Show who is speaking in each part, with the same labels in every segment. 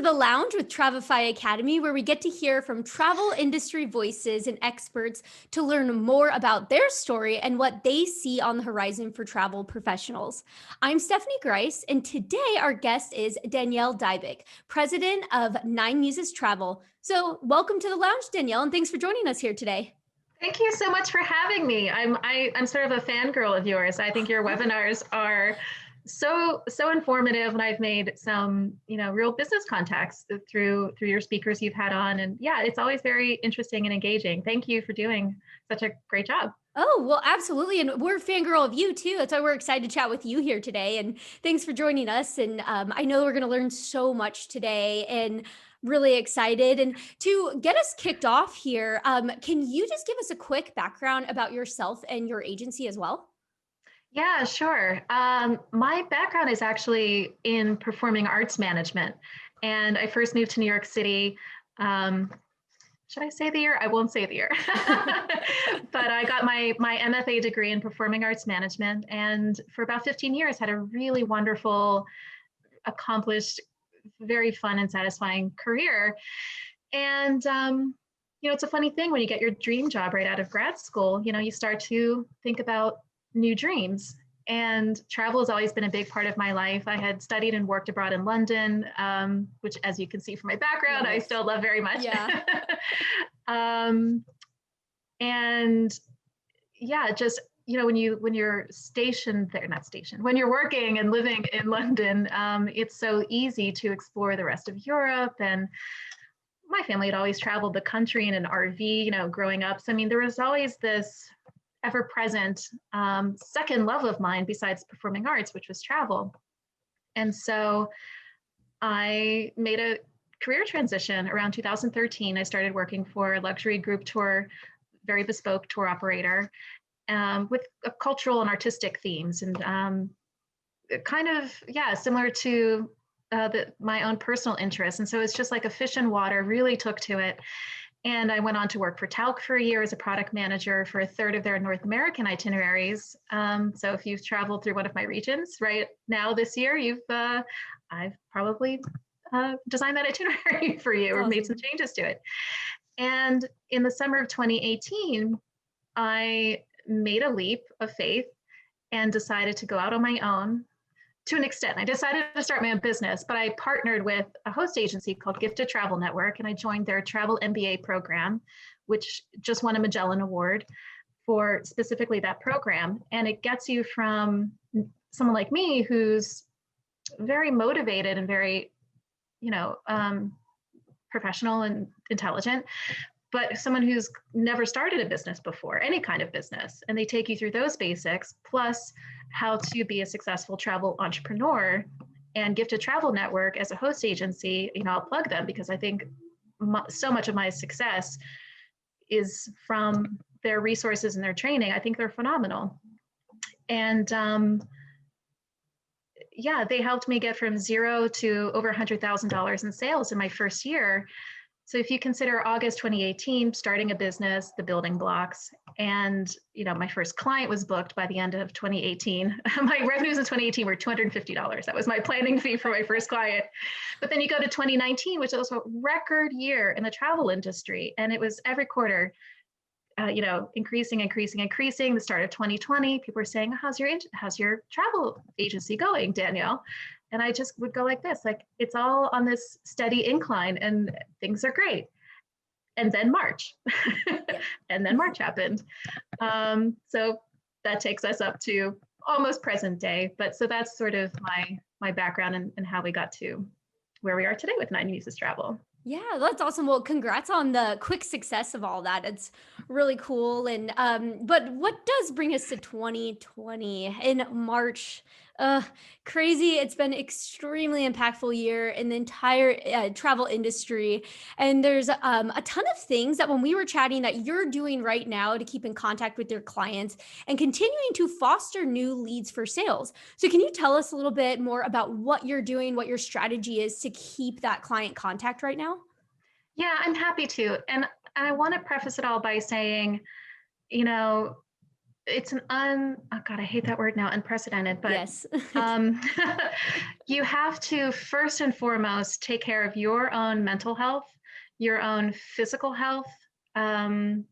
Speaker 1: the Lounge with Travefy Academy, where we get to hear from travel industry voices and experts to learn more about their story and what they see on the horizon for travel professionals. I'm Stephanie Grice, and today our guest is Danielle Dybiec, president of Muses Travel. So, welcome to the Lounge, Danielle, and thanks for joining us here today.
Speaker 2: Thank you so much for having me. I'm sort of a fangirl of yours. I think your webinars are so informative, and I've made some real business contacts through your speakers you've had on, and yeah, it's always very interesting and engaging. Thank you for doing such a great job.
Speaker 1: Oh, well, absolutely. And we're fangirl of you too. That's why we're excited to chat with you here today. And thanks for joining us. And I know we're going to learn so much today and really excited. And to get us kicked off here, can you just give us a quick background about yourself and your agency as well?
Speaker 2: Yeah, sure. My background is actually in performing arts management, and I first moved to New York City. Um, should I say the year? I won't say the year. But I got my MFA degree in performing arts management, and for about 15 years had a really wonderful, accomplished, very fun and satisfying career. And it's a funny thing when you get your dream job right out of grad school. You start to think about new dreams. And travel has always been a big part of my life. I had studied and worked abroad in London, which, as you can see from my background, I still love very much.
Speaker 1: Yeah.
Speaker 2: And yeah, just when you're stationed there, not stationed, when you're working and living in London, it's so easy to explore the rest of Europe. And my family had always traveled the country in an RV, growing up. So I mean, there was always this ever-present second love of mine besides performing arts, which was travel. And so I made a career transition around 2013. I started working for a luxury group tour, very bespoke tour operator, with cultural and artistic themes, and kind of, yeah, similar to my own personal interests. And so it's just like a fish in water, really took to it. And I went on to work for Talc for a year as a product manager for a third of their North American itineraries. So if you've traveled through one of my regions right now this year, I've probably designed that itinerary for you or made some changes to it. And in the summer of 2018, I made a leap of faith and decided to go out on my own. To an extent, I decided to start my own business, but I partnered with a host agency called Gifted Travel Network, and I joined their travel MBA program, which just won a Magellan Award for specifically that program. And it gets you from someone like me who's very motivated and very, professional and intelligent, but someone who's never started a business before, any kind of business. And they take you through those basics, plus how to be a successful travel entrepreneur. And Gifted Travel Network as a host agency, I'll plug them because I think so much of my success is from their resources and their training. I think they're phenomenal. And yeah, they helped me get from zero to over $100,000 in sales in my first year. So if you consider August 2018, starting a business, the building blocks, and my first client was booked by the end of 2018. My revenues in 2018 were $250. That was my planning fee for my first client. But then you go to 2019, which was a record year in the travel industry, and it was every quarter, increasing. The start of 2020, people were saying, how's your travel agency going, Danielle? And I just would go like this, like it's all on this steady incline and things are great. And then March, and then March happened. So that takes us up to almost present day. But so that's sort of my background and how we got to where we are today with Muses Travel.
Speaker 1: Yeah, that's awesome. Well, congrats on the quick success of all that. It's really cool. And but what does bring us to 2020 in March? Uh, Crazy. It's been extremely impactful year in the entire travel industry. And there's a ton of things that when we were chatting that you're doing right now to keep in contact with your clients and continuing to foster new leads for sales. So can you tell us a little bit more about what you're doing, what your strategy is to keep that client contact right now?
Speaker 2: Yeah, I'm happy to. And I want to preface it all by saying, you know, it's oh God, I hate that word now, unprecedented, but
Speaker 1: Yes.
Speaker 2: um, you have to first and foremost take care of your own mental health, your own physical health, um,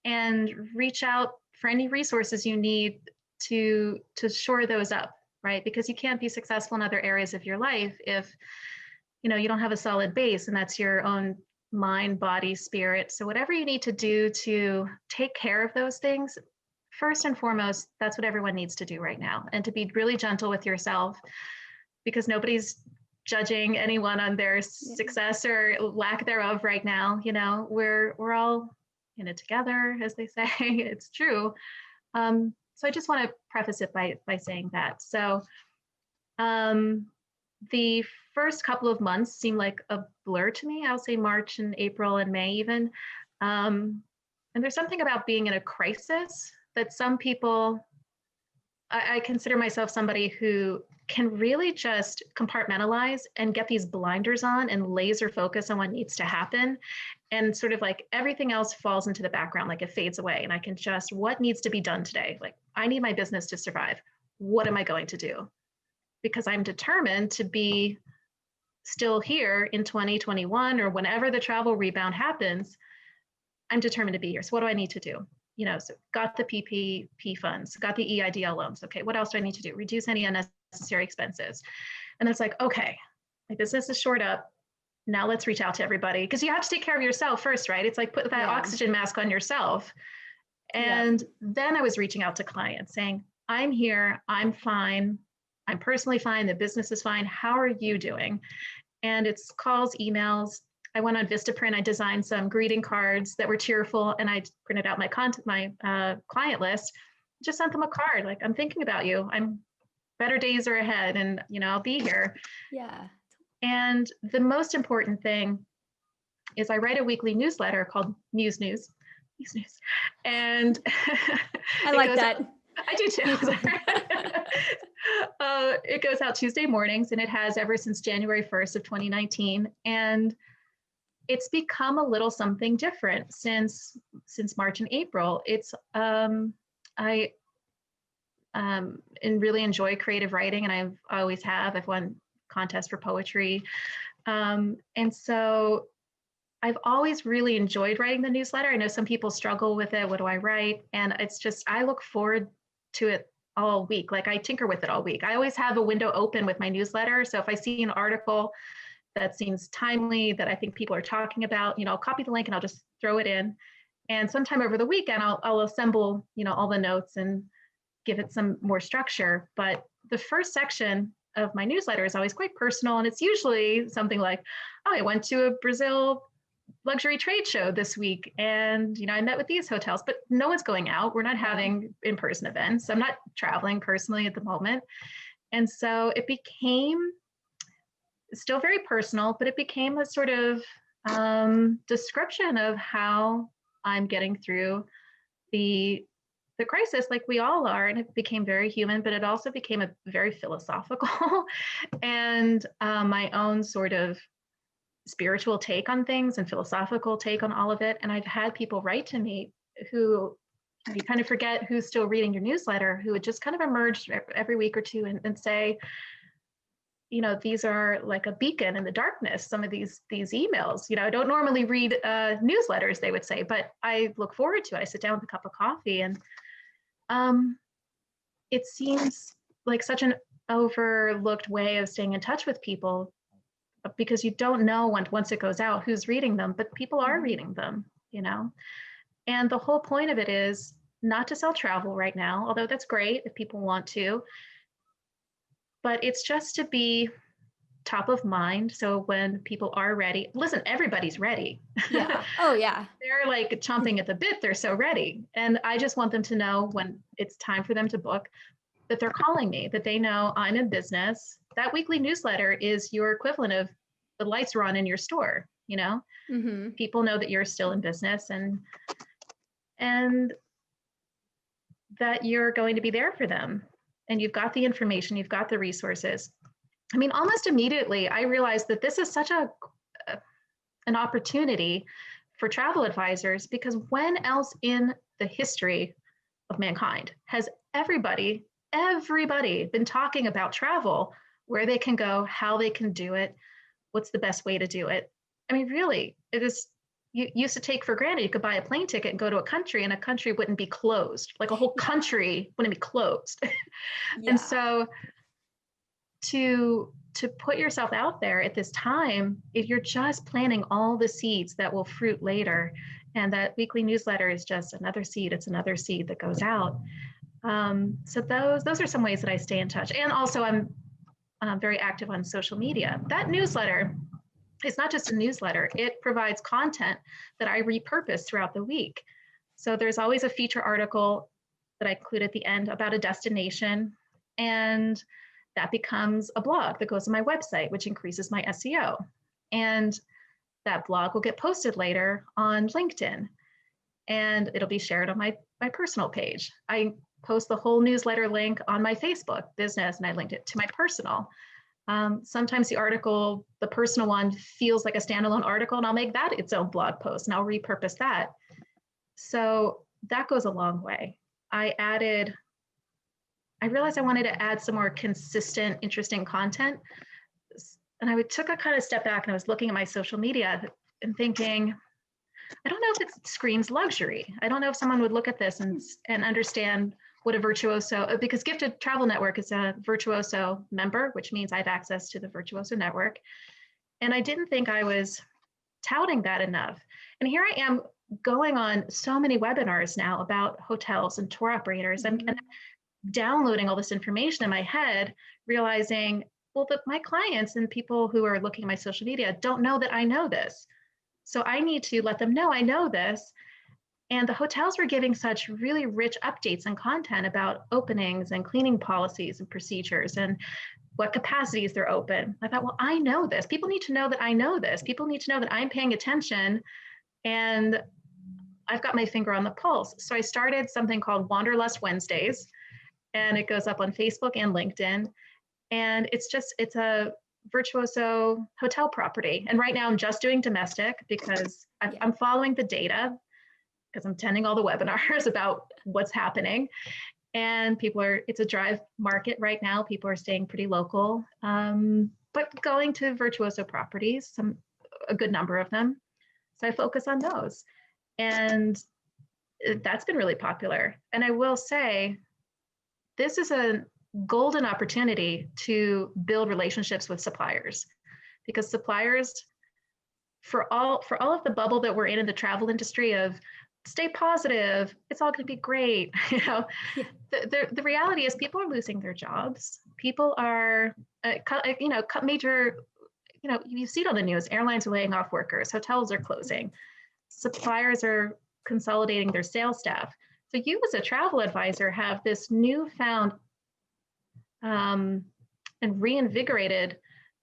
Speaker 2: and reach out for any resources you need to shore those up, right? Because you can't be successful in other areas of your life if you don't have a solid base, and that's your own mind, body, spirit. So whatever you need to do to take care of those things, first and foremost, that's what everyone needs to do right now, and to be really gentle with yourself, because nobody's judging anyone on their
Speaker 1: Yeah.
Speaker 2: success or lack thereof right now. We're all in it together, as they say. It's true. So I just want to preface it by saying that. So um, the first couple of months seemed like a blur to me. I'll say March and April and May even. And there's something about being in a crisis that some people, I consider myself somebody who can really just compartmentalize and get these blinders on and laser focus on what needs to happen. And sort of like everything else falls into the background, like it fades away. And I can just, what needs to be done today? Like, I need my business to survive. What am I going to do? Because I'm determined to be still here in 2021 or whenever the travel rebound happens. I'm determined to be here. So what do I need to do? So got the PPP funds, got the EIDL loans. Okay, what else do I need to do? Reduce any unnecessary expenses. And it's like, okay, my business is shored up. Now let's reach out to everybody, because you have to take care of yourself first, right? It's like put that
Speaker 1: Yeah.
Speaker 2: oxygen mask on yourself.
Speaker 1: Yeah.
Speaker 2: And then I was reaching out to clients saying, I'm here, I'm fine, I'm personally fine, the business is fine. How are you doing? And it's calls, emails. I went on Vistaprint. I designed some greeting cards that were cheerful, and I printed out my client list. Just sent them a card like, I'm thinking about you. I'm better days are ahead, and I'll be here.
Speaker 1: Yeah.
Speaker 2: And the most important thing is I write a weekly newsletter called Muse News. Muse News, and
Speaker 1: I
Speaker 2: it
Speaker 1: like
Speaker 2: goes out.
Speaker 1: that.
Speaker 2: I do too. It goes out Tuesday mornings, and it has ever since January 1st of 2019. And it's become a little something different since March and April. It's I and really enjoy creative writing, and I always have. I've won contests for poetry, and so I've always really enjoyed writing the newsletter. I know some people struggle with it. What do I write? And it's just, I look forward to it all week. Like I tinker with it all week. I always have a window open with my newsletter. So if I see an article that seems timely, that I think people are talking about, I'll copy the link and I'll just throw it in. And sometime over the weekend, I'll assemble, all the notes and give it some more structure. But the first section of my newsletter is always quite personal. And it's usually something like, oh, I went to a Brazil luxury trade show this week, and I met with these hotels, but no one's going out. We're not having in-person events. I'm not traveling personally at the moment. And so it became still very personal, but it became a sort of description of how I'm getting through the crisis, like we all are. And it became very human, but it also became a very philosophical and my own sort of spiritual take on things and philosophical take on all of it. And I've had people write to me who, you kind of forget who's still reading your newsletter, who would just kind of emerge every week or two and say, these are like a beacon in the darkness, some of these emails. I don't normally read newsletters, they would say, but I look forward to it. I sit down with a cup of coffee, and it seems like such an overlooked way of staying in touch with people, because you don't know once it goes out who's reading them, but people are reading them, And the whole point of it is not to sell travel right now, although that's great if people want to, but it's just to be top of mind. So when people are ready, listen, everybody's ready.
Speaker 1: Yeah. Oh, yeah.
Speaker 2: They're like chomping at the bit. They're so ready. And I just want them to know when it's time for them to book that they're calling me, that they know I'm in business. That weekly newsletter is your equivalent of the lights are on in your store.
Speaker 1: Mm-hmm.
Speaker 2: People know that you're still in business, and that you're going to be there for them, and you've got the information, you've got the resources. I mean, almost immediately I realized that this is such an opportunity for travel advisors, because when else in the history of mankind. Has everybody been talking about travel, where they can go, how they can do it, what's the best way to do it? I mean, really, it is, you used to take for granted you could buy a plane ticket and go to a country and a country wouldn't be closed. Like a whole
Speaker 1: Yeah.
Speaker 2: country wouldn't be closed. And
Speaker 1: Yeah.
Speaker 2: so to put yourself out there at this time, if you're just planting all the seeds that will fruit later, and that weekly newsletter is just another seed, it's another seed that goes out. So those are some ways that I stay in touch. And also I'm very active on social media. That newsletter, it's not just a newsletter, it provides content that I repurpose throughout the week. So there's always a feature article that I include at the end about a destination, and that becomes a blog that goes to my website, which increases my SEO. And that blog will get posted later on LinkedIn, and it'll be shared on my personal page. I post the whole newsletter link on my Facebook business, and I linked it to my personal. Sometimes the article, the personal one, feels like a standalone article, and I'll make that its own blog post, and I'll repurpose that. So that goes a long way. I realized I wanted to add some more consistent, interesting content. And I took a kind of step back, and I was looking at my social media and thinking, I don't know if it screams luxury. I don't know if someone would look at this and understand what a Virtuoso, because Gifted Travel Network is a Virtuoso member, which means I have access to the Virtuoso network. And I didn't think I was touting that enough. And here I am going on so many webinars now about hotels and tour operators, and downloading all this information in my head, realizing, well, that my clients and people who are looking at my social media don't know that I know this. So I need to let them know I know this. And the hotels were giving such really rich updates and content about openings and cleaning policies and procedures and what capacities they're open. I thought, well, I know this. People need to know that I know this. People need to know that I'm paying attention and I've got my finger on the pulse. So I started something called Wanderlust Wednesdays, and it goes up on Facebook and LinkedIn. And it's a Virtuoso hotel property. And right now I'm just doing domestic because I'm following the data, because I'm attending all the webinars about what's happening. And it's a drive market right now. People are staying pretty local, but going to Virtuoso properties, a good number of them. So I focus on those. And that's been really popular. And I will say, this is a golden opportunity to build relationships with suppliers, because suppliers, for all of the bubble that we're in the travel industry of stay positive, it's all going to be great. Yeah. The reality is people are losing their jobs. People are, major, you see it on the news, airlines are laying off workers, hotels are closing, suppliers are consolidating their sales staff. So you as a travel advisor have this newfound and reinvigorated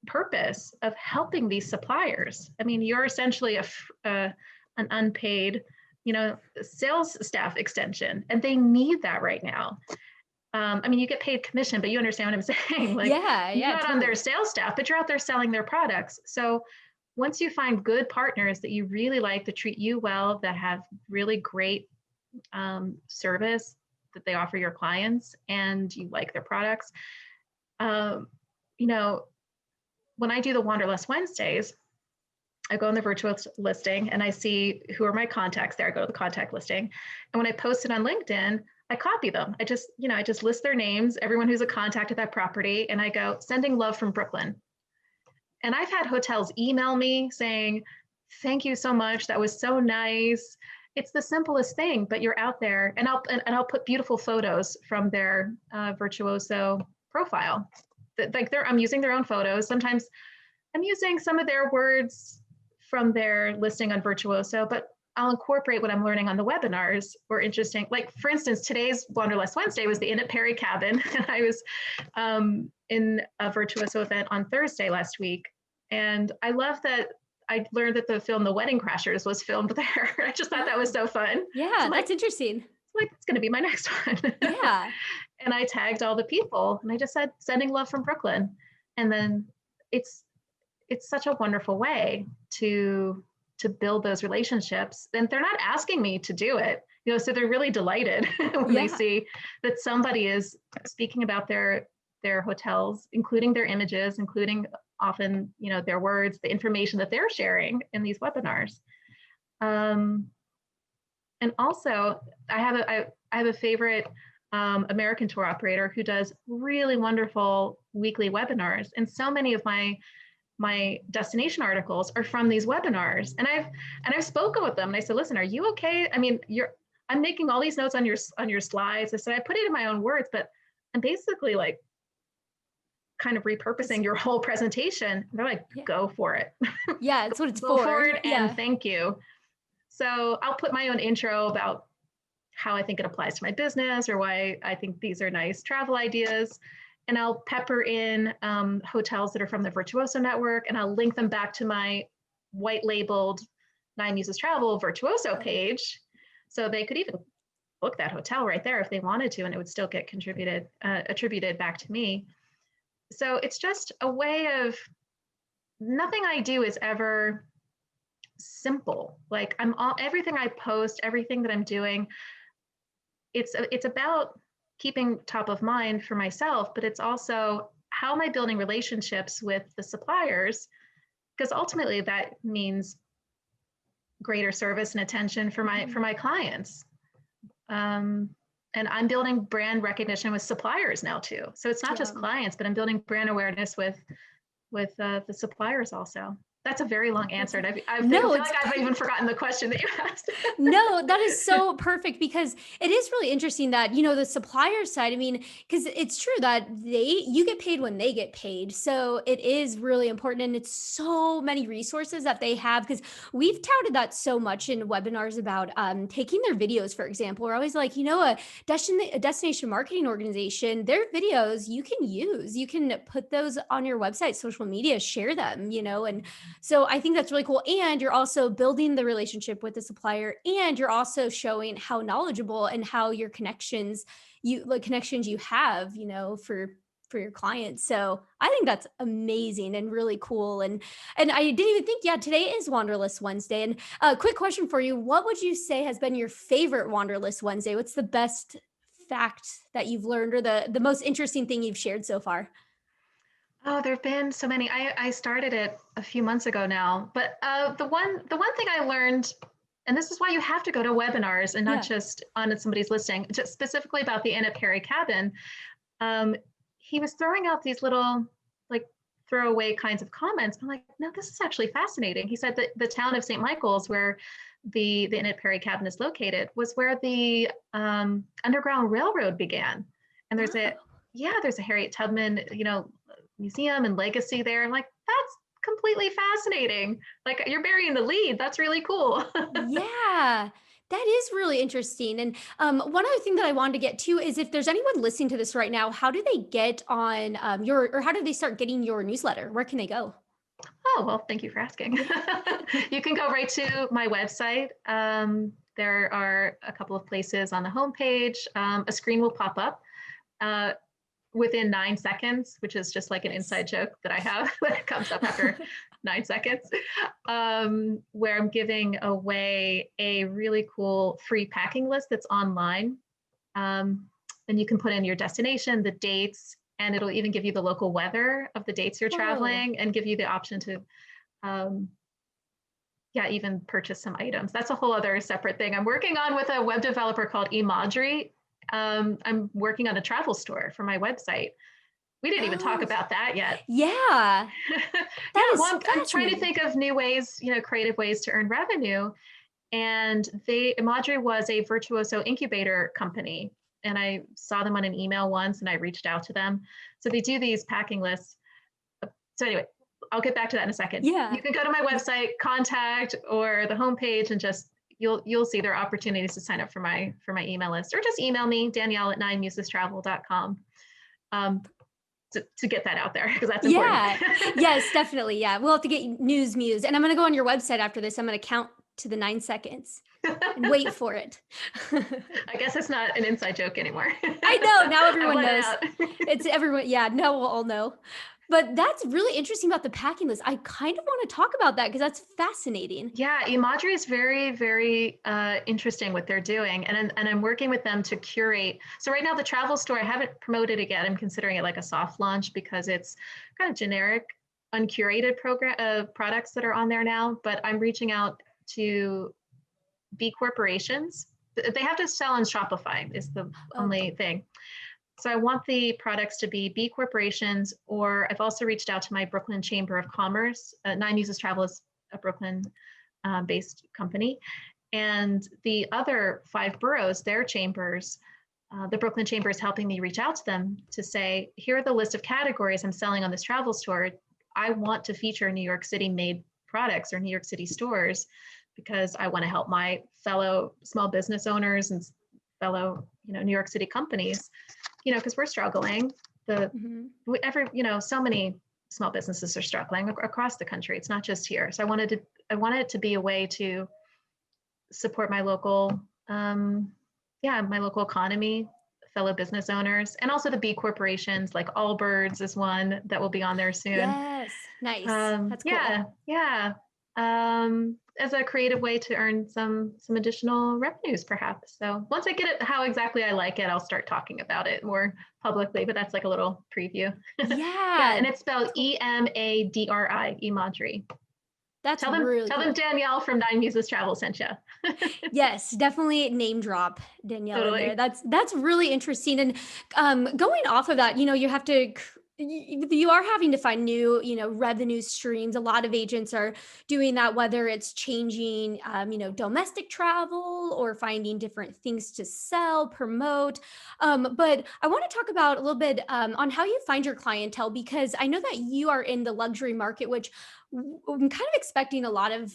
Speaker 2: purpose of helping these suppliers. I mean, you're essentially an unpaid, sales staff extension, and they need that right now. I mean, you get paid commission, but you understand what I'm saying. Like, you're not on their sales staff, but you're out there selling their products. So once you find good partners that you really like, that treat you well, that have really great service that they offer your clients, and you like their products, when I do the Wanderlust Wednesdays, I go on the Virtuoso listing and I see who are my contacts there. I go to the contact listing, and when I post it on LinkedIn, I copy them. I just list their names, everyone who's a contact at that property, and I go, sending love from Brooklyn. And I've had hotels email me saying, thank you so much, that was so nice. It's the simplest thing, but you're out there, and I'll put beautiful photos from their Virtuoso profile. I'm using their own photos. Sometimes I'm using some of their words from their listing on Virtuoso, but I'll incorporate what I'm learning on the webinars or interesting. Like, for instance, today's Wanderlust Wednesday was the Inn at Perry Cabin, and I was in a Virtuoso event on Thursday last week. And I love that I learned that the film The Wedding Crashers was filmed there. I just thought that was so fun.
Speaker 1: Yeah, so that's interesting.
Speaker 2: It's going to be my next one.
Speaker 1: Yeah.
Speaker 2: And I tagged all the people, and I just said, sending love from Brooklyn. And then it's such a wonderful way to build those relationships. And they're not asking me to do it. so they're really delighted when they
Speaker 1: Yeah.
Speaker 2: see that somebody is speaking about their hotels, including their images, including often, their words, the information that they're sharing in these webinars. Um, and also, I have a favorite American tour operator who does really wonderful weekly webinars, and so many of my destination articles are from these webinars. And I've spoken with them, and I said, listen, are you okay? I mean, I'm making all these notes on your slides. I said, I put it in my own words, but I'm basically like kind of
Speaker 1: Just
Speaker 2: repurposing your whole presentation. And they're like,
Speaker 1: yeah.
Speaker 2: go for it.
Speaker 1: Yeah, it's what it's
Speaker 2: Go
Speaker 1: for.
Speaker 2: for it, and
Speaker 1: Yeah.
Speaker 2: thank you. So I'll put my own intro about how I think it applies to my business or why I think these are nice travel ideas. And I'll pepper in hotels that are from the Virtuoso network, and I'll link them back to my white labeled Nine Muses Travel Virtuoso
Speaker 1: Love it.
Speaker 2: page. So they could even book that hotel right there if they wanted to, and it would still get attributed back to me. So it's just a way of, nothing I do is ever simple. Like everything I post, everything that I'm doing, it's about keeping top of mind for myself, but it's also how am I building relationships with the suppliers? Because ultimately that means greater service and attention for
Speaker 1: Mhm.
Speaker 2: my clients. And I'm building brand recognition with suppliers now too. So it's not
Speaker 1: Yeah.
Speaker 2: just clients, but I'm building brand awareness with the suppliers also. That's a very long answer. And I feel
Speaker 1: No,
Speaker 2: like
Speaker 1: it's
Speaker 2: I've even
Speaker 1: perfect.
Speaker 2: forgotten the question that you asked.
Speaker 1: No, that is so perfect because it is really interesting that, the supplier side, I mean, because it's true that you get paid when they get paid. So it is really important. And it's so many resources that they have because we've touted that so much in webinars about taking their videos, for example. We're always like, a destination marketing organization, their videos you can use. You can put those on your website, social media, share them, and so I think that's really cool. And you're also building the relationship with the supplier, and you're also showing how knowledgeable and how your connections you have, for your clients. So I think that's amazing and really cool. And I didn't even think, yeah, today is Wanderlust Wednesday. And a quick question for you. What would you say has been your favorite Wanderlust Wednesday? What's the best fact that you've learned or the most interesting thing you've shared so far?
Speaker 2: Oh, there have been so many. I started it a few months ago now, but the one thing I learned, and this is why you have to go to webinars and not
Speaker 1: Yeah.
Speaker 2: just on somebody's listing, just specifically about the Inn at Perry Cabin. Um, he was throwing out these little like throwaway kinds of comments. I'm like, no, this is actually fascinating. He said that the town of St. Michael's, where the Inn at Perry Cabin is located, was where the Underground Railroad began. And
Speaker 1: Oh,
Speaker 2: there's a Harriet Tubman, museum and legacy there. I'm like, that's completely fascinating. Like you're burying the lead. That's really cool.
Speaker 1: yeah. That is really interesting. And one other thing that I wanted to get to is if there's anyone listening to this right now, how do they get on or how do they start getting your newsletter? Where can they go?
Speaker 2: Oh, well, thank you for asking.
Speaker 1: Yeah.
Speaker 2: You can go right to my website. There are a couple of places on the homepage. A screen will pop up uh, within 9 seconds, which is just like an
Speaker 1: Nice.
Speaker 2: inside joke that I have that comes up after 9 seconds, where I'm giving away a really cool free packing list that's online. Um, and you can put in your destination, the dates, and it'll even give you the local weather of the dates you're
Speaker 1: Whoa.
Speaker 2: traveling and give you the option to, um, yeah, even purchase some items. That's a whole other separate thing. I'm working on with a web developer called Imadri. I'm working on a travel store for my website. We didn't even talk
Speaker 1: Oh,
Speaker 2: about that yet.
Speaker 1: yeah.
Speaker 2: Yeah,
Speaker 1: That
Speaker 2: well,
Speaker 1: is
Speaker 2: I'm trying to
Speaker 1: fascinating.
Speaker 2: think of new ways, creative ways to earn revenue. And Imadri was a virtuoso incubator company. And I saw them on an email once and I reached out to them. So they do these packing lists. So anyway, I'll get back to that in a second.
Speaker 1: Yeah.
Speaker 2: You can go to my website, contact, or the homepage, and just you'll see there are opportunities to sign up for my email list, or just email me, Danielle at ninemusestravel.com, to get that out there because that's important.
Speaker 1: Yeah. Yes, definitely. Yeah. We'll have to get News Muse. And I'm going to go on your website after this. I'm going to count to the 9 seconds and wait for it.
Speaker 2: I guess it's not an inside joke anymore.
Speaker 1: I know. Now
Speaker 2: I've
Speaker 1: everyone
Speaker 2: let it
Speaker 1: knows.
Speaker 2: out.
Speaker 1: It's everyone. Yeah. Now we'll all know. But that's really interesting about the packing list. I kind of want to talk about that because that's fascinating.
Speaker 2: Yeah, Imagery is very, very interesting what they're doing, and I'm working with them to curate. So right now, the travel store, I haven't promoted it yet. I'm considering it like a soft launch because it's kind of generic, uncurated program products that are on there now. But I'm reaching out to B corporations. They have to sell on Shopify is the
Speaker 1: Okay.
Speaker 2: only thing. So I want the products to be B corporations, or I've also reached out to my Brooklyn Chamber of Commerce. Nine Muses Travel is a Brooklyn based company. And the other 5 boroughs, their chambers, the Brooklyn Chamber is helping me reach out to them to say, here are the list of categories I'm selling on this travel store. I want to feature New York City made products or New York City stores because I want to help my fellow small business owners and fellow, New York City companies, because we're struggling.
Speaker 1: Mhm.
Speaker 2: So many small businesses are struggling across the country. It's not just here. So I wanted it to be a way to support my local, my local economy, fellow business owners, and also the B corporations, like Allbirds is one that will be on there soon.
Speaker 1: Yes. Nice. That's cool.
Speaker 2: Yeah. As a creative way to earn some additional revenues, perhaps. So once I get it how exactly I like it, I'll start talking about it more publicly. But that's like a little preview. Yeah,
Speaker 1: Yeah.
Speaker 2: and it's spelled Emadri, Imadri.
Speaker 1: That's really
Speaker 2: Tell them
Speaker 1: cool.
Speaker 2: Danielle from Nine Muses Travel sent you.
Speaker 1: Yes, definitely name drop Danielle in there.
Speaker 2: Totally.
Speaker 1: That's really interesting. And going off of that, you have to you are having to find new, revenue streams. A lot of agents are doing that, whether it's changing, domestic travel or finding different things to sell, promote. But I want to talk about a little bit on how you find your clientele because I know that you are in the luxury market, which I'm kind of expecting a lot of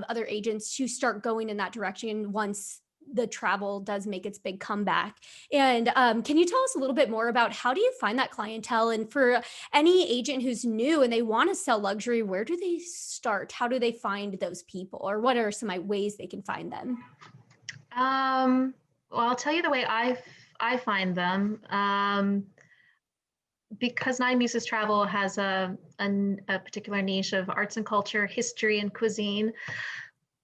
Speaker 1: other agents to start going in that direction once the travel does make its big comeback. And can you tell us a little bit more about how do you find that clientele? And for any agent who's new and they want to sell luxury, where do they start? How do they find those people, or what are some ways they can find them?
Speaker 2: Well, I'll tell you the way I find them. Because Nine Muses Travel has a particular niche of arts and culture, history and cuisine,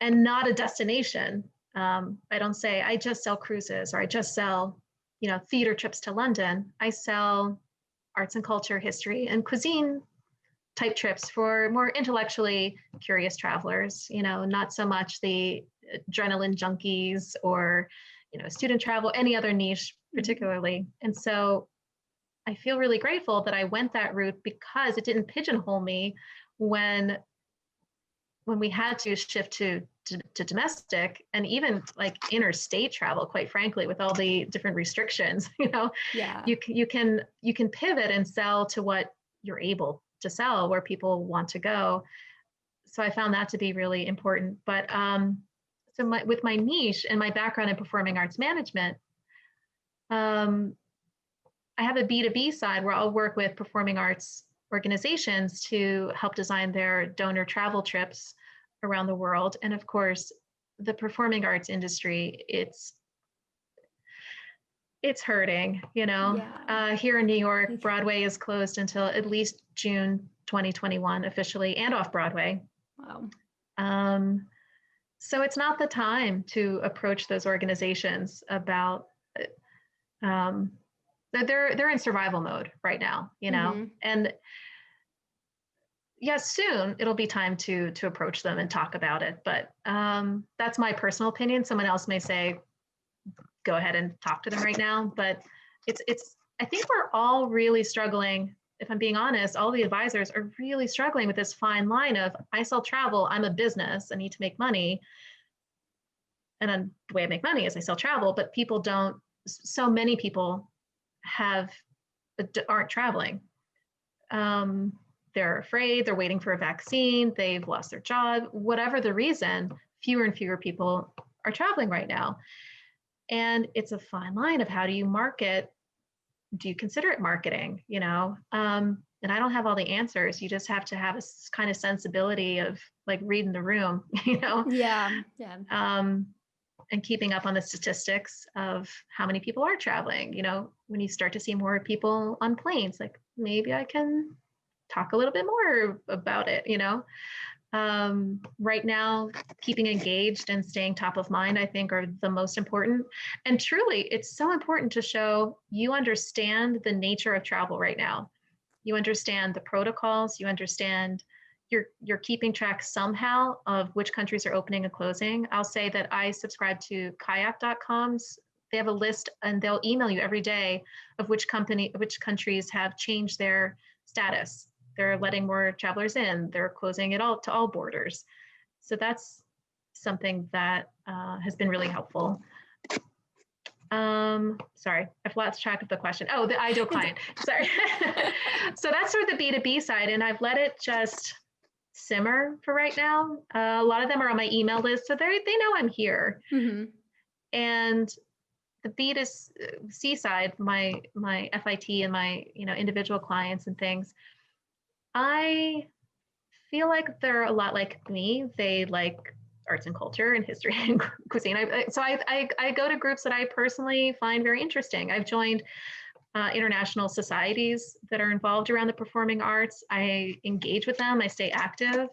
Speaker 2: and not a destination. I don't say I just sell cruises or I just sell, theater trips to London. I sell arts and culture, history, and cuisine type trips for more intellectually curious travelers. Not so much the adrenaline junkies or, student travel, any other niche
Speaker 1: Mhm.
Speaker 2: particularly. And so I feel really grateful that I went that route because it didn't pigeonhole me when we had to shift to domestic and even like interstate travel, quite frankly, with all the different restrictions.
Speaker 1: Yeah.
Speaker 2: You can pivot and sell to what you're able to sell, where people want to go. So I found that to be really important. But with my niche and my background in performing arts management, um, I have a B2B side where I'll work with performing arts organizations to help design their donor travel trips around the world. And of course, the performing arts industry, it's hurting,
Speaker 1: Yeah.
Speaker 2: Here in New York, Broadway is closed until at least June 2021 officially, and off Broadway.
Speaker 1: Wow.
Speaker 2: Um, so it's not the time to approach those organizations about um, they're in survival mode right now,
Speaker 1: Hmm.
Speaker 2: and yes, soon it'll be time to approach them and talk about it. But that's my personal opinion. Someone else may say, go ahead and talk to them right now. But it's I think we're all really struggling. If I'm being honest, all the advisors are really struggling with this fine line of I sell travel, I'm a business, I need to make money. And then the way I make money is I sell travel, but people don't, so many people have aren't traveling. Um, they're afraid, they're waiting for a vaccine, they've lost their job, whatever the reason, fewer and fewer people are traveling right now. And it's a fine line of how do you market? Do you consider it marketing? And I don't have all the answers. You just have to have a kind of sensibility of like reading the room,
Speaker 1: Yeah. Yeah.
Speaker 2: um, and keeping up on the statistics of how many people are traveling. When you start to see more people on planes, like maybe I can talk a little bit more about it, you know? Right now, keeping engaged and staying top of mind, I think, are the most important. And truly, it's so important to show you understand the nature of travel right now. You understand the protocols, you understand you're keeping track somehow of which countries are opening and closing. I'll say that I subscribe to kayak.com's. They have a list and they'll email you every day of which countries have changed their status. They're letting more travelers in, they're closing it all to all borders. So that's something that has been really helpful. Sorry, I've lost track of the question. Oh, the ideal client. Sorry. So that's sort of the B2B side, and I've let it just simmer for right now. A lot of them are on my email list, so they know I'm here.
Speaker 1: Mm-hmm.
Speaker 2: And the B2C side, my FIT and my individual clients and things, I feel like they're a lot like me. They like arts and culture and history and cuisine. So I go to groups that I personally find very interesting. I've joined international societies that are involved around the performing arts. I engage with them. I stay active.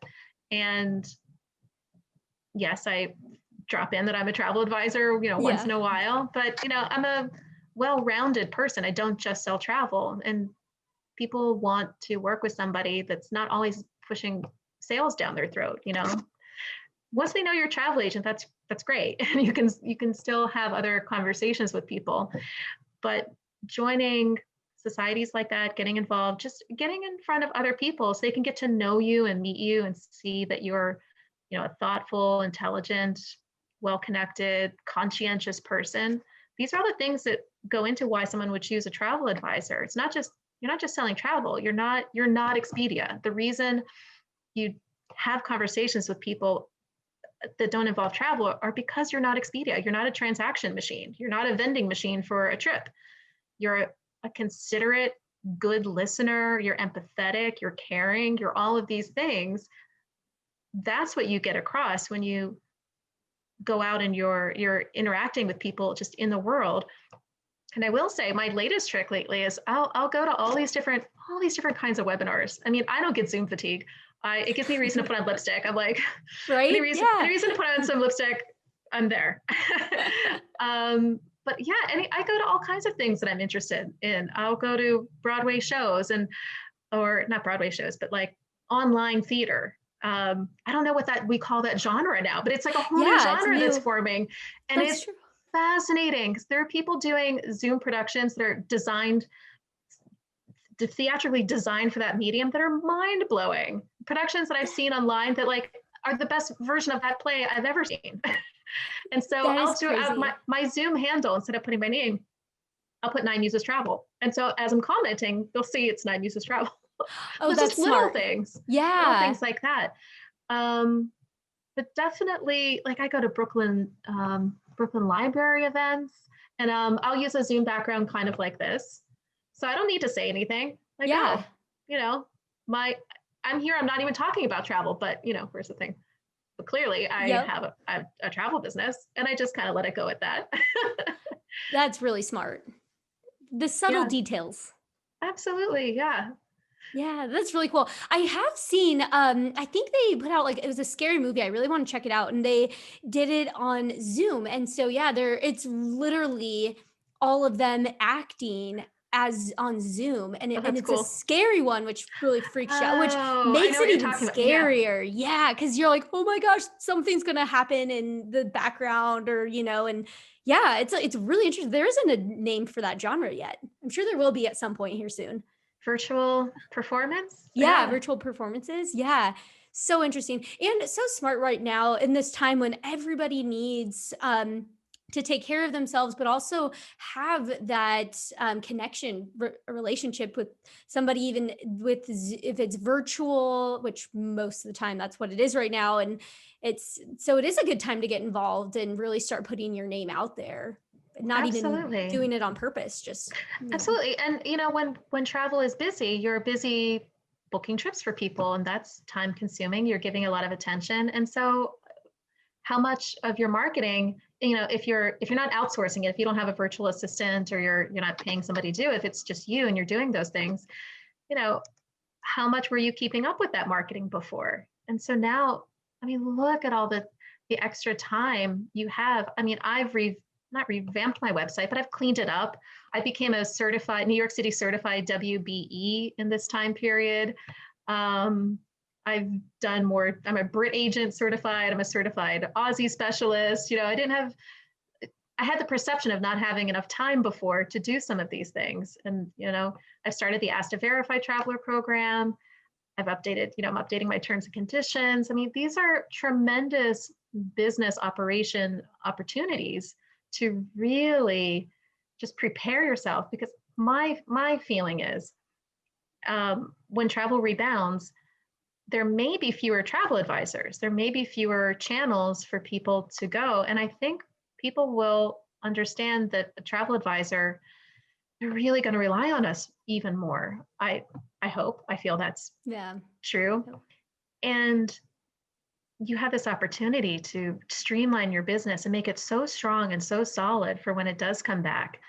Speaker 2: And yes, I drop in that I'm a travel advisor, once
Speaker 1: Yeah.
Speaker 2: in a while. But, I'm a well-rounded person. I don't just sell travel. And people want to work with somebody that's not always pushing sales down their throat. Once they know you're a travel agent, that's great. you can still have other conversations with people. But joining societies like that, getting involved, just getting in front of other people so they can get to know you and meet you and see that you're a thoughtful, intelligent, well-connected, conscientious person. These are all the things that go into why someone would choose a travel advisor. It's not just you're not just selling travel. You're not Expedia. The reason you have conversations with people that don't involve travel are because you're not Expedia. You're not a transaction machine. You're not a vending machine for a trip. You're a considerate, good listener. You're empathetic. You're caring. You're all of these things. That's what you get across when you go out and you're interacting with people just in the world. And I will say my latest trick lately is I'll go to all these different kinds of webinars. I mean, I don't get Zoom fatigue. It gives me a reason to put on lipstick. I'm like,
Speaker 1: right?
Speaker 2: any reason to put on some lipstick, I'm there. But yeah, I go to all kinds of things that I'm interested in. I'll go to Broadway shows or not Broadway shows, but like online theater. I don't know what we call that genre now, but it's like a whole new genre that's forming. And it's true. Fascinating because there are people doing Zoom productions that are theatrically designed for that medium that are mind-blowing. Productions that I've seen online that like are the best version of that play I've ever seen. And so I'll do my Zoom handle, instead of putting my name, I'll put 9 Muses Travel. And so as I'm commenting, they'll see it's 9 Muses Travel.
Speaker 1: Oh, that's
Speaker 2: smart.
Speaker 1: Little
Speaker 2: Things.
Speaker 1: Yeah.
Speaker 2: Little things like that. But definitely, like I go to Brooklyn Library events, and I'll use a Zoom background kind of like this. So I don't need to say anything. Like, I'm here, I'm not even talking about travel, but here's the thing. But clearly I have a travel business, and I just kind of let it go at that.
Speaker 1: That's really smart. The subtle details.
Speaker 2: Absolutely. Yeah.
Speaker 1: Yeah, that's really cool. I have seen, I think they put out it was a scary movie. I really want to check it out. And they did it on Zoom. And so, it's literally all of them acting as on Zoom. And, it's cool. A scary one, which really freaks you out, which makes it even scarier. Yeah. Cause you're like, oh my gosh, something's going to happen in the background or, and it's really interesting. There isn't a name for that genre yet. I'm sure there will be at some point here soon.
Speaker 2: Virtual performance?
Speaker 1: Yeah, virtual performances. Yeah. So interesting and so smart right now in this time when everybody needs to take care of themselves, but also have that connection, relationship with somebody, even if it's virtual, which most of the time that's what it is right now. And it is a good time to get involved and really start putting your name out there. Not even doing it on purpose, just
Speaker 2: absolutely. And when travel is busy, you're busy booking trips for people, and that's time consuming. You're giving a lot of attention. And so how much of your marketing, if you're not outsourcing it, if you don't have a virtual assistant or you're not paying somebody to do it, if it's just you and you're doing those things, how much were you keeping up with that marketing before? And so now, I mean, look at all the extra time you have. I mean, not revamped my website, but I've cleaned it up. I became a certified New York City certified WBE in this time period. I've done more. I'm a Brit agent certified. I'm a certified Aussie specialist. I had the perception of not having enough time before to do some of these things. And, I've started the Ask to Verify Traveler program. I'm updating my terms and conditions. I mean, these are tremendous business operation opportunities to really just prepare yourself, because my feeling is, when travel rebounds, there may be fewer travel advisors. There may be fewer channels for people to go. And I think people will understand that a travel advisor, they're really going to rely on us even more. I hope, I feel that's true. And you have this opportunity to streamline your business and make it so strong and so solid for when it does come back.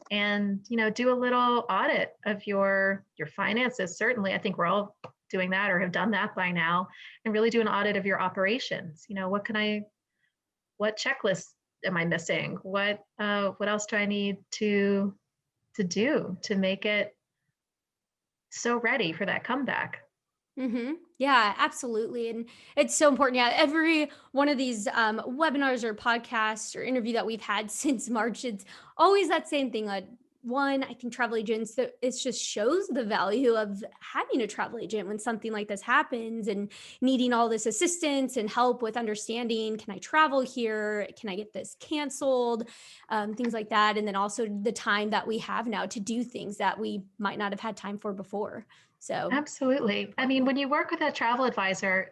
Speaker 2: And, do a little audit of your finances. Certainly, I think we're all doing that or have done that by now, and really do an audit of your operations. What checklists am I missing? What else do I need to do to make it so ready for that comeback?
Speaker 1: Yeah, absolutely. And it's so important. Yeah, every one of these webinars or podcasts or interview that we've had since March, it's always that same thing. One, I think travel agents, that it just shows the value of having a travel agent when something like this happens and needing all this assistance and help with understanding, can I travel here? Can I get this canceled? Things like that. And then also the time that we have now to do things that we might not have had time for before. So
Speaker 2: Absolutely. I mean, when you work with a travel advisor,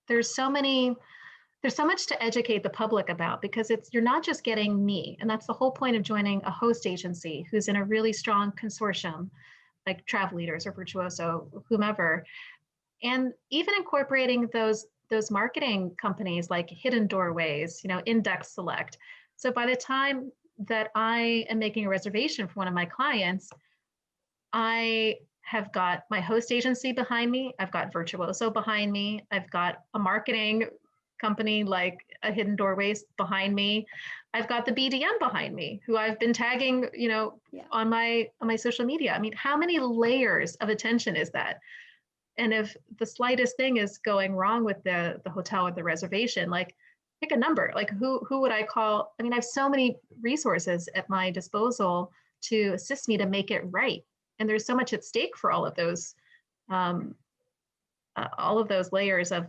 Speaker 2: there's so much to educate the public about, because you're not just getting me. And that's the whole point of joining a host agency who's in a really strong consortium, like Travel Leaders or Virtuoso, whomever. And even incorporating those marketing companies like Hidden Doorways, Index Select. So by the time that I am making a reservation for one of my clients, I have got my host agency behind me. I've got Virtuoso behind me. I've got a marketing company like a Hidden Doorways behind me. I've got the BDM behind me, who I've been tagging, on my social media. I mean, how many layers of attention is that? And if the slightest thing is going wrong with the hotel or the reservation, like, pick a number. Like, who would I call? I mean, I have so many resources at my disposal to assist me to make it right. And there's so much at stake for all of those layers of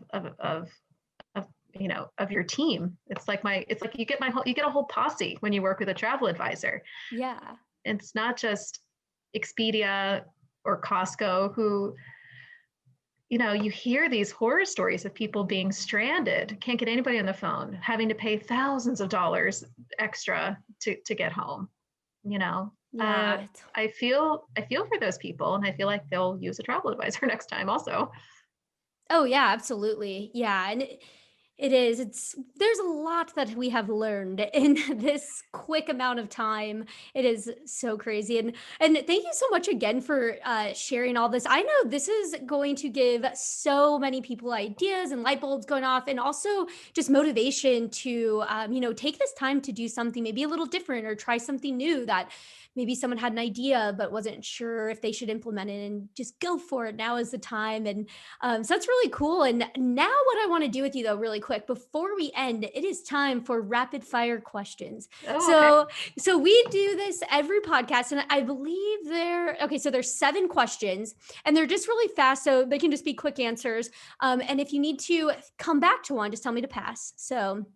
Speaker 2: your team. It's like you get a whole posse when you work with a travel advisor.
Speaker 1: yeah.
Speaker 2: It's not just Expedia or Costco who, you hear these horror stories of people being stranded, can't get anybody on the phone, having to pay thousands of dollars extra to get home.
Speaker 1: Yeah.
Speaker 2: I feel for those people, and I feel like they'll use a travel advisor next time also.
Speaker 1: Oh yeah, absolutely. Yeah, and it is. There's a lot that we have learned in this quick amount of time. It is so crazy, and thank you so much again for sharing all this. I know this is going to give so many people ideas and light bulbs going off, and also just motivation to take this time to do something maybe a little different or try something new that maybe someone had an idea but wasn't sure if they should implement it, and just go for it. Now is the time. And so that's really cool. And now, what I want to do with you, though, really quick before we end, it is time for rapid fire questions.
Speaker 2: Oh, okay.
Speaker 1: So we do this every podcast, and I believe okay. So there's 7 questions, and they're just really fast, so they can just be quick answers. And if you need to come back to one, just tell me to pass. So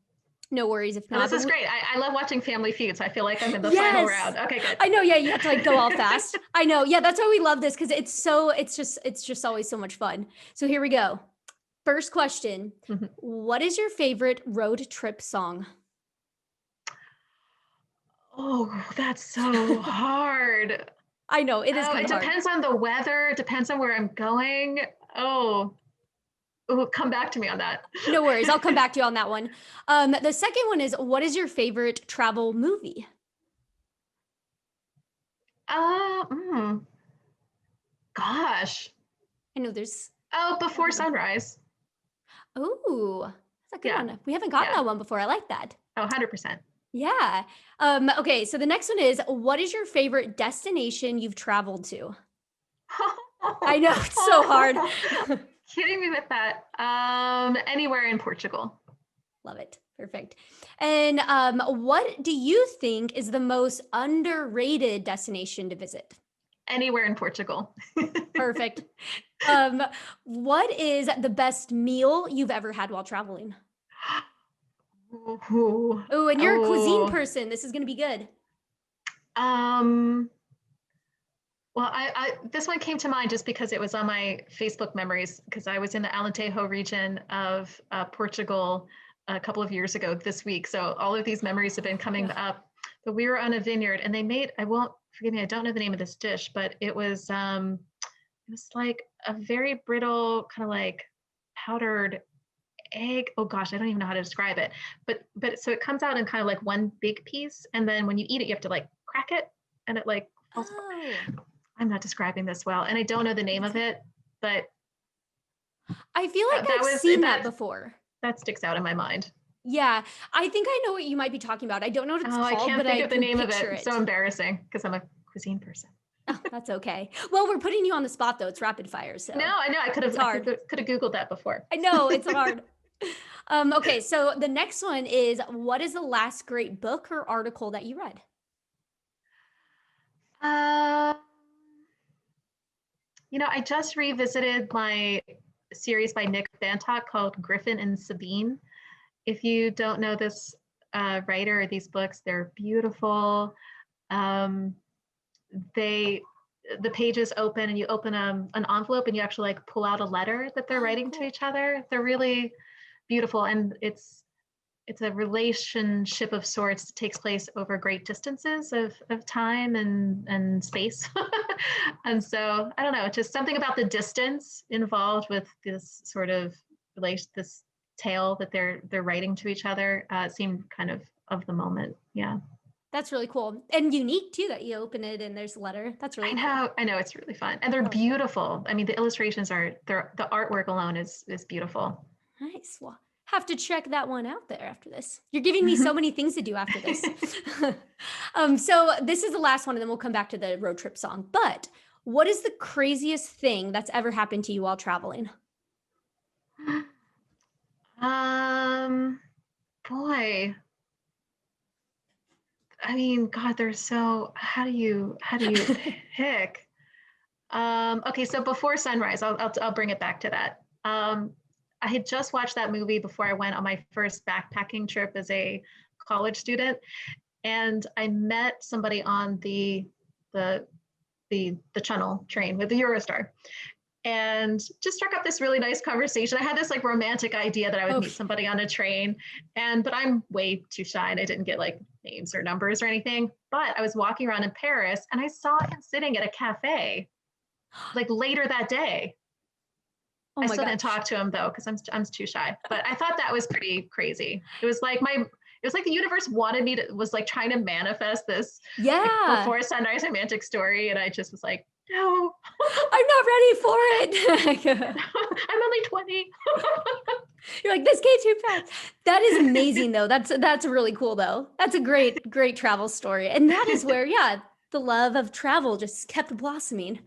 Speaker 1: no worries if
Speaker 2: Oh,
Speaker 1: not.
Speaker 2: this is great. I love watching Family Feud, so I feel like I'm in the final
Speaker 1: Yes.
Speaker 2: round. Okay, good.
Speaker 1: I know, yeah, you have to, like, go all fast. I know. Yeah, that's why we love this, because it's just always so much fun. So here we go. First question.
Speaker 2: Mhm.
Speaker 1: What is your favorite road trip song?
Speaker 2: Oh, that's so hard.
Speaker 1: I know, it is
Speaker 2: Oh,
Speaker 1: kind
Speaker 2: it
Speaker 1: of hard.
Speaker 2: depends on the weather. It depends on where I'm going. Oh, come back to me on that.
Speaker 1: No worries. I'll come back to you on that one. The second one is, what is your favorite travel movie?
Speaker 2: Uh, mm, Gosh.
Speaker 1: I know there's
Speaker 2: Oh,
Speaker 1: a lot
Speaker 2: Before
Speaker 1: of them.
Speaker 2: Sunrise.
Speaker 1: Ooh, that's a good
Speaker 2: Yeah.
Speaker 1: one. We haven't gotten
Speaker 2: Yeah.
Speaker 1: that one before. I like that.
Speaker 2: Oh, 100%.
Speaker 1: Yeah. Okay, so the next one is, what is your favorite destination you've traveled to? I know, it's so hard.
Speaker 2: Kidding me with that. Anywhere in Portugal.
Speaker 1: Love it. Perfect. And what do you think is the most underrated destination to visit?
Speaker 2: Anywhere in Portugal.
Speaker 1: Perfect. Um, what is the best meal you've ever had while traveling?
Speaker 2: Ooh.
Speaker 1: Oh, and you're a cuisine
Speaker 2: Oh.
Speaker 1: person. This is going to be good.
Speaker 2: Um, well, this one came to mind just because it was on my Facebook memories because I was in the Alentejo region of Portugal a couple of years ago this week. So all of these memories have been coming
Speaker 1: Ugh.
Speaker 2: up. But we were on a vineyard and they made, I won't, forgive me, I don't know the name of this dish, but it was like a very brittle kind of like powdered egg. Oh gosh, I don't even know how to describe it. But so it comes out in kind of like one big piece, and then when you eat it, you have to like crack it, and it like falls apart.
Speaker 1: Oh,
Speaker 2: I'm not describing this well, and I don't know the name of it, but
Speaker 1: I feel like
Speaker 2: that
Speaker 1: I've
Speaker 2: was
Speaker 1: seen that before.
Speaker 2: that sticks out in my mind.
Speaker 1: Yeah, I think I know what you might be talking about. I don't know what it's
Speaker 2: Oh, I
Speaker 1: called,
Speaker 2: can't
Speaker 1: but
Speaker 2: think
Speaker 1: I
Speaker 2: of the
Speaker 1: can
Speaker 2: name of
Speaker 1: picture
Speaker 2: it. It's so
Speaker 1: it.
Speaker 2: embarrassing because I'm a cuisine person.
Speaker 1: Oh, that's okay. Well, we're putting you on the spot though. It's rapid fire,
Speaker 2: No,
Speaker 1: so
Speaker 2: I know.
Speaker 1: it's hard.
Speaker 2: Could have Googled that before.
Speaker 1: I know it's hard. Okay, so the next one is, what is the last great book or article that you read?
Speaker 2: Uh, I just revisited my series by Nick Bantock called Griffin and Sabine. If you don't know this writer or these books, they're beautiful. Um, they the pages open and you open an envelope and you actually like pull out a letter that they're
Speaker 1: Oh,
Speaker 2: writing to
Speaker 1: cool.
Speaker 2: each other. They're really beautiful, and it's a relationship of sorts that takes place over great distances of time and space. And so I don't know, just something about the distance involved with this sort of relation, this tale that they're writing to each other seemed kind of the moment. Yeah.
Speaker 1: That's really cool and unique too that you open it and there's a letter. That's really cool.
Speaker 2: I know, it's really fun, and they're
Speaker 1: I like it.
Speaker 2: beautiful. I mean, the illustrations the artwork alone is beautiful.
Speaker 1: Nice. Well, have to check that one out there after this. You're giving me so many things to do after this. So this is the last one, and then we'll come back to the road trip song. But what is the craziest thing that's ever happened to you while traveling?
Speaker 2: um, boy, I mean, God, there's so how do you pick? Okay, so Before Sunrise, I'll bring it back to that. I had just watched that movie before I went on my first backpacking trip as a college student, and I met somebody on the the Channel train with the Eurostar, and just struck up this really nice conversation. I had this like romantic idea that I would meet
Speaker 1: Okay.
Speaker 2: somebody on a train, but I'm way too shy and I didn't get like names or numbers or anything. But I was walking around in Paris and I saw him sitting at a cafe like later that day.
Speaker 1: Oh
Speaker 2: I
Speaker 1: my
Speaker 2: still didn't
Speaker 1: gosh.
Speaker 2: talk to him though because I'm too shy. But I thought that was pretty crazy. It was like the universe wanted me to was like trying to manifest this like
Speaker 1: Yeah.
Speaker 2: before sunrise romantic story, and I just was like, no,
Speaker 1: I'm not ready for it.
Speaker 2: I'm only 20.
Speaker 1: You're like, this came too fast. That is amazing though. That's really cool though. That's a great travel story. And that is where, yeah, the love of travel just kept blossoming.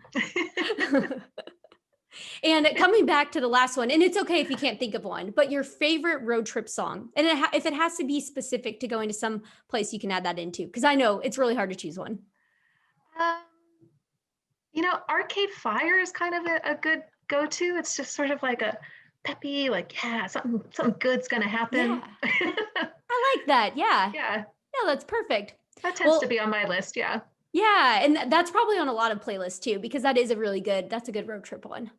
Speaker 1: And coming back to the last one, and it's okay if you can't think of one, but your favorite road trip song. And if it has to be specific to going to some place, you can add that into, because I know it's really hard to choose one.
Speaker 2: um, Arcade Fire is kind of a good go-to. It's just sort of like a peppy, like, yeah, something good's gonna happen.
Speaker 1: Yeah, I like that. Yeah.
Speaker 2: Yeah,
Speaker 1: No, that's perfect.
Speaker 2: that tends to
Speaker 1: Well,
Speaker 2: be on my list. Yeah.
Speaker 1: yeah, and that's probably on a lot of playlists too, because that's a good road trip one.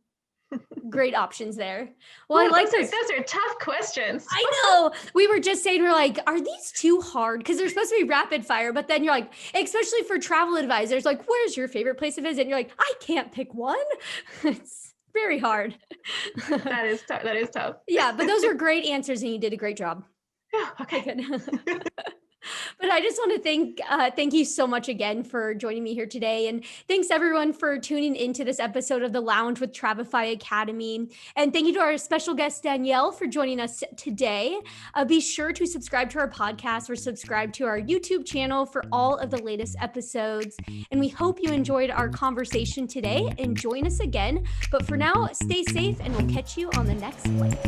Speaker 1: Great options there. Well, I
Speaker 2: Ooh,
Speaker 1: like those.
Speaker 2: those are tough questions.
Speaker 1: I know. We were just saying, we're like, are these too hard? Because they're supposed to be rapid fire, but then you're like, especially for travel advisors, like, where's your favorite place to visit? And you're like, I can't pick one. It's very hard.
Speaker 2: That is tough. That is tough.
Speaker 1: Yeah, but those were great answers and you did a great job.
Speaker 2: Yeah,
Speaker 1: Okay,
Speaker 2: okay.
Speaker 1: good. But I just want to thank you so much again for joining me here today, and thanks everyone for tuning into this episode of the Lounge with Travefy Academy. And thank you to our special guest Danielle for joining us today. Be sure to subscribe to our podcast or subscribe to our YouTube channel for all of the latest episodes. And we hope you enjoyed our conversation today, and join us again. But for now, stay safe, and we'll catch you on the next flight.